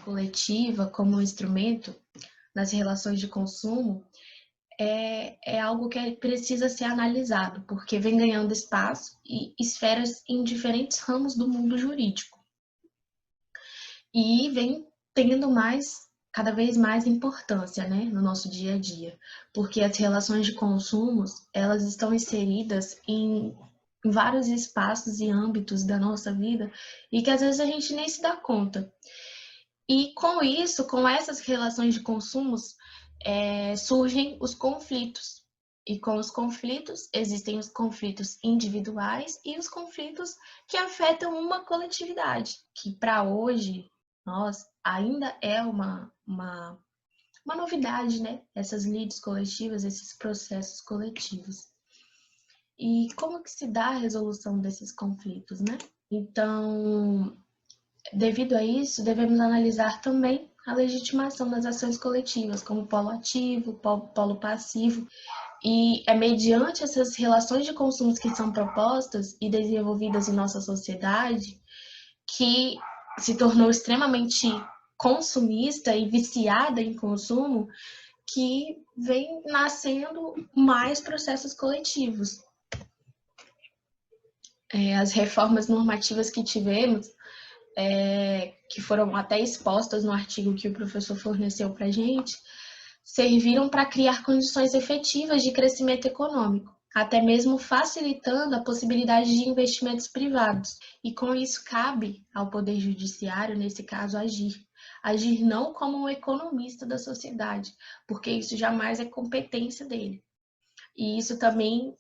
Coletiva como um instrumento nas relações de consumo é algo que precisa ser analisado, porque vem ganhando espaço e esferas em diferentes ramos do mundo jurídico. E vem tendo cada vez mais importância, né, no nosso dia a dia, porque as relações de consumos, elas estão inseridas em vários espaços e âmbitos da nossa vida e que às vezes a gente nem se dá conta. E com isso, com essas relações de consumos, surgem os conflitos. E com os conflitos, existem os conflitos individuais e os conflitos que afetam uma coletividade, que para hoje, nós, ainda é uma novidade, né? Essas lides coletivas, esses processos coletivos. E como que se dá a resolução desses conflitos, né? Então, devido a isso, devemos analisar também a legitimação das ações coletivas, como polo ativo, polo passivo, e é mediante essas relações de consumos que são propostas e desenvolvidas em nossa sociedade que se tornou extremamente consumista e viciada em consumo, que vem nascendo mais processos coletivos. As reformas normativas que tivemos, que foram até expostas no artigo que o professor forneceu para a gente, serviram para criar condições efetivas de crescimento econômico, até mesmo facilitando a possibilidade de investimentos privados. E com isso cabe ao Poder Judiciário, nesse caso, agir. Agir não como um economista da sociedade, porque isso jamais é competência dele. E isso também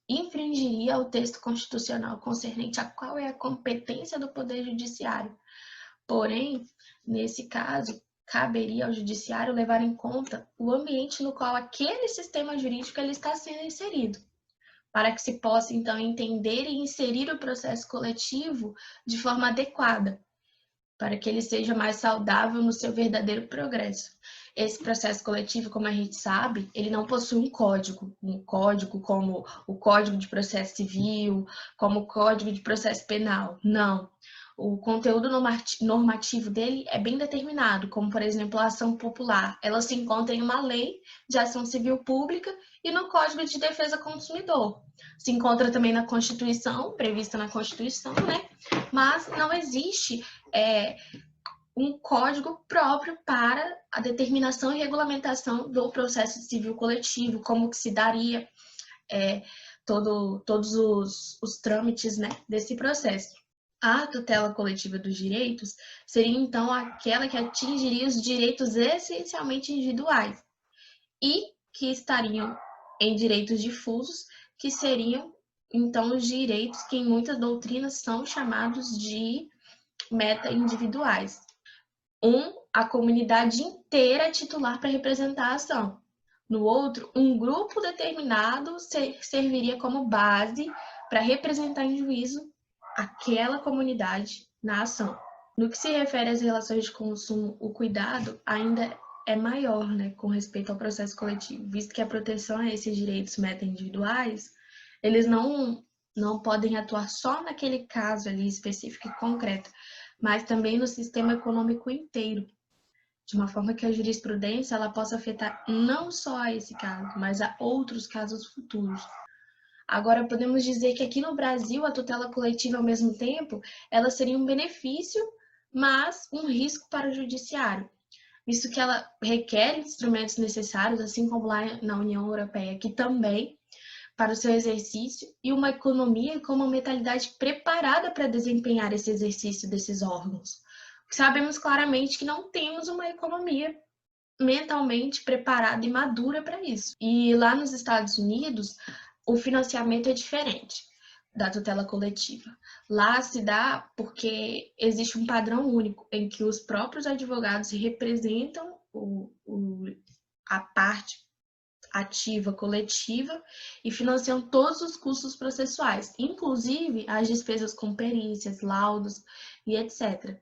infringiria o texto constitucional concernente a qual é a competência do Poder Judiciário. Porém, nesse caso, caberia ao Judiciário levar em conta o ambiente no qual aquele sistema jurídico ele está sendo inserido, para que se possa, então, entender e inserir o processo coletivo de forma adequada, para que ele seja mais saudável no seu verdadeiro progresso. Esse processo coletivo, como a gente sabe, ele não possui um código como o Código de Processo Civil, como o Código de Processo Penal. Não. O conteúdo normativo dele é bem determinado, como, por exemplo, a ação popular. Ela se encontra em uma lei de ação civil pública e no Código de Defesa do Consumidor. Se encontra também na Constituição, prevista na Constituição, né? Mas não existe um código próprio para a determinação e regulamentação do processo civil coletivo, como que se daria todos os trâmites, né, desse processo. A tutela coletiva dos direitos seria, então, aquela que atingiria os direitos essencialmente individuais e que estariam em direitos difusos, que seriam, então, os direitos que em muitas doutrinas são chamados de meta-individuais. A comunidade inteira é titular para representar a ação. No outro, um grupo determinado serviria como base para representar em juízo aquela comunidade na ação. No que se refere às relações de consumo, o cuidado ainda é maior, né, com respeito ao processo coletivo, visto que a proteção a esses direitos meta-individuais, eles não podem atuar só naquele caso ali específico e concreto, mas também no sistema econômico inteiro, de uma forma que a jurisprudência ela possa afetar não só a esse caso, mas a outros casos futuros. Agora, podemos dizer que aqui no Brasil, a tutela coletiva, ao mesmo tempo, ela seria um benefício, mas um risco para o judiciário, visto que ela requer instrumentos necessários, assim como lá na União Europeia, que também, para o seu exercício, e uma economia com uma mentalidade preparada para desempenhar esse exercício desses órgãos. Sabemos claramente que não temos uma economia mentalmente preparada e madura para isso. E lá nos Estados Unidos, o financiamento é diferente da tutela coletiva. Lá se dá porque existe um padrão único em que os próprios advogados representam a parte ativa coletiva e financiam todos os custos processuais, inclusive as despesas com perícias, laudos e etc.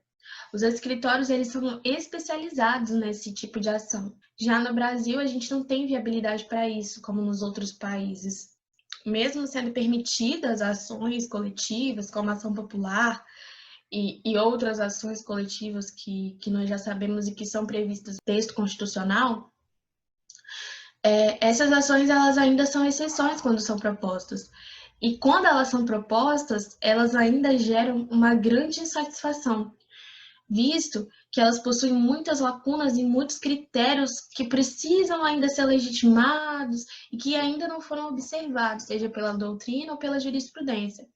Os escritórios eles são especializados nesse tipo de ação. Já no Brasil, a gente não tem viabilidade para isso, como nos outros países. Mesmo sendo permitidas ações coletivas, como a ação popular, e outras ações coletivas que nós já sabemos e que são previstas no texto constitucional, essas ações elas ainda são exceções quando são propostas. E quando elas são propostas, elas ainda geram uma grande insatisfação, visto que elas possuem muitas lacunas e muitos critérios que precisam ainda ser legitimados e que ainda não foram observados, seja pela doutrina ou pela jurisprudência.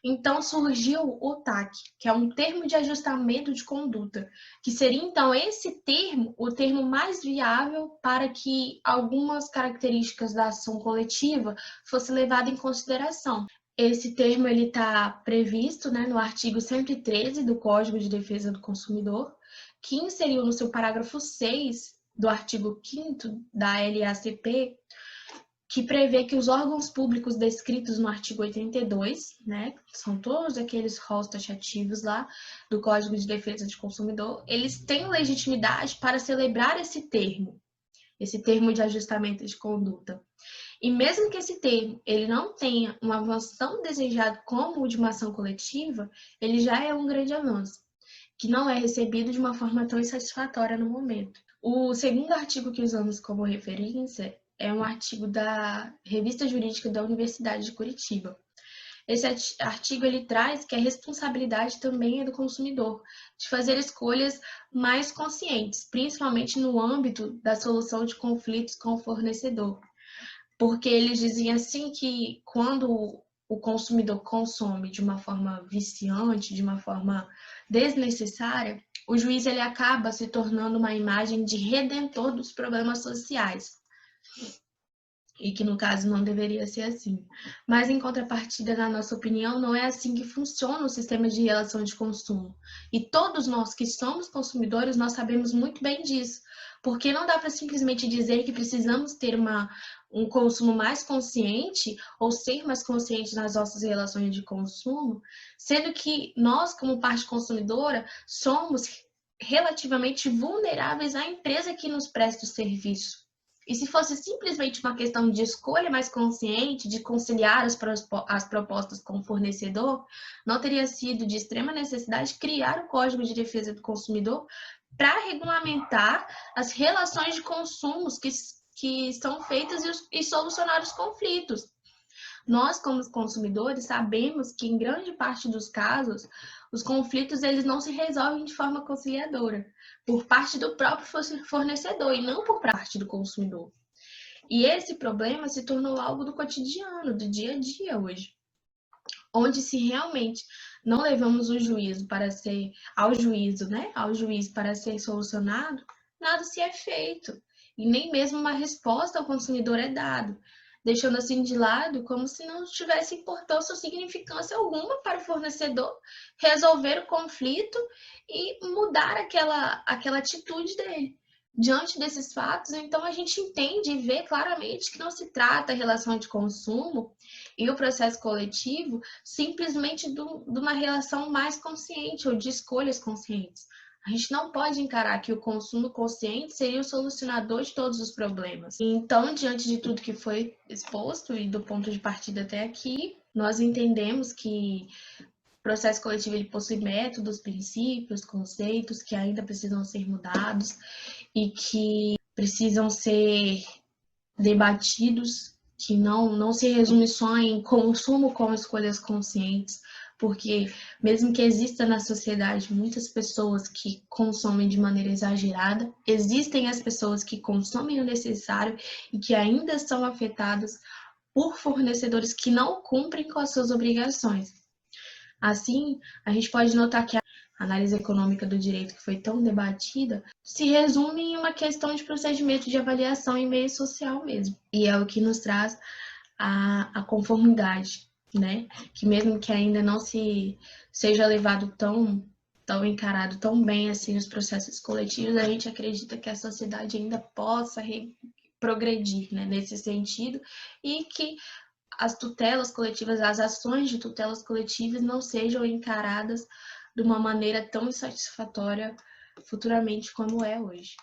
Então surgiu o TAC, que é um termo de ajustamento de conduta, que seria então esse termo, o termo mais viável para que algumas características da ação coletiva fossem levadas em consideração. Esse termo ele está previsto, né, no artigo 113 do Código de Defesa do Consumidor, que inseriu no seu parágrafo 6 do artigo 5º da LACP, que prevê que os órgãos públicos descritos no artigo 82, né, são todos aqueles rolos taxativos lá do Código de Defesa do Consumidor, eles têm legitimidade para celebrar esse termo de ajustamento de conduta. E mesmo que esse termo ele não tenha um avanço tão desejado como o de uma ação coletiva, ele já é um grande avanço, que não é recebido de uma forma tão insatisfatória no momento. O segundo artigo que usamos como referência é um artigo da Revista Jurídica da Universidade de Curitiba. Esse artigo ele traz que a responsabilidade também é do consumidor, de fazer escolhas mais conscientes, principalmente no âmbito da solução de conflitos com o fornecedor. Porque eles diziam assim que quando o consumidor consome de uma forma viciante, de uma forma desnecessária, o juiz ele acaba se tornando uma imagem de redentor dos problemas sociais. E que no caso não deveria ser assim. Mas em contrapartida, na nossa opinião, não é assim que funciona o sistema de relação de consumo. E todos nós que somos consumidores, nós sabemos muito bem disso. Porque não dá para simplesmente dizer que precisamos ter um consumo mais consciente ou ser mais consciente nas nossas relações de consumo, sendo que nós, como parte consumidora, somos relativamente vulneráveis à empresa que nos presta o serviço. E se fosse simplesmente uma questão de escolha mais consciente, de conciliar as propostas com o fornecedor, não teria sido de extrema necessidade criar o Código de Defesa do Consumidor para regulamentar as relações de consumos que são feitas e solucionar os conflitos. Nós, como consumidores, sabemos que em grande parte dos casos, os conflitos eles não se resolvem de forma conciliadora, por parte do próprio fornecedor e não por parte do consumidor. E esse problema se tornou algo do cotidiano, do dia a dia hoje, onde se realmente não levamos o juízo para ser ao juiz para ser solucionado, nada se é feito e nem mesmo uma resposta ao consumidor é dado, deixando assim de lado como se não tivesse importância ou significância alguma para o fornecedor resolver o conflito e mudar aquela atitude dele. Diante desses fatos, então a gente entende e vê claramente que não se trata a relação de consumo e o processo coletivo simplesmente de uma relação mais consciente ou de escolhas conscientes. A gente não pode encarar que o consumo consciente seria o solucionador de todos os problemas. Então, diante de tudo que foi exposto e do ponto de partida até aqui, nós entendemos que o processo coletivo ele possui métodos, princípios, conceitos que ainda precisam ser mudados e que precisam ser debatidos, que não se resume só em consumo com escolhas conscientes, porque mesmo que exista na sociedade muitas pessoas que consomem de maneira exagerada, existem as pessoas que consomem o necessário e que ainda são afetadas por fornecedores que não cumprem com as suas obrigações. Assim, a gente pode notar que a análise econômica do direito que foi tão debatida se resume em uma questão de procedimento de avaliação em meio social mesmo. E é o que nos traz a conformidade, né? Que mesmo que ainda não seja levado tão encarado tão bem assim nos processos coletivos, a gente acredita que a sociedade ainda possa progredir, né, nesse sentido e que as tutelas coletivas, as ações de tutelas coletivas não sejam encaradas de uma maneira tão insatisfatória futuramente como é hoje.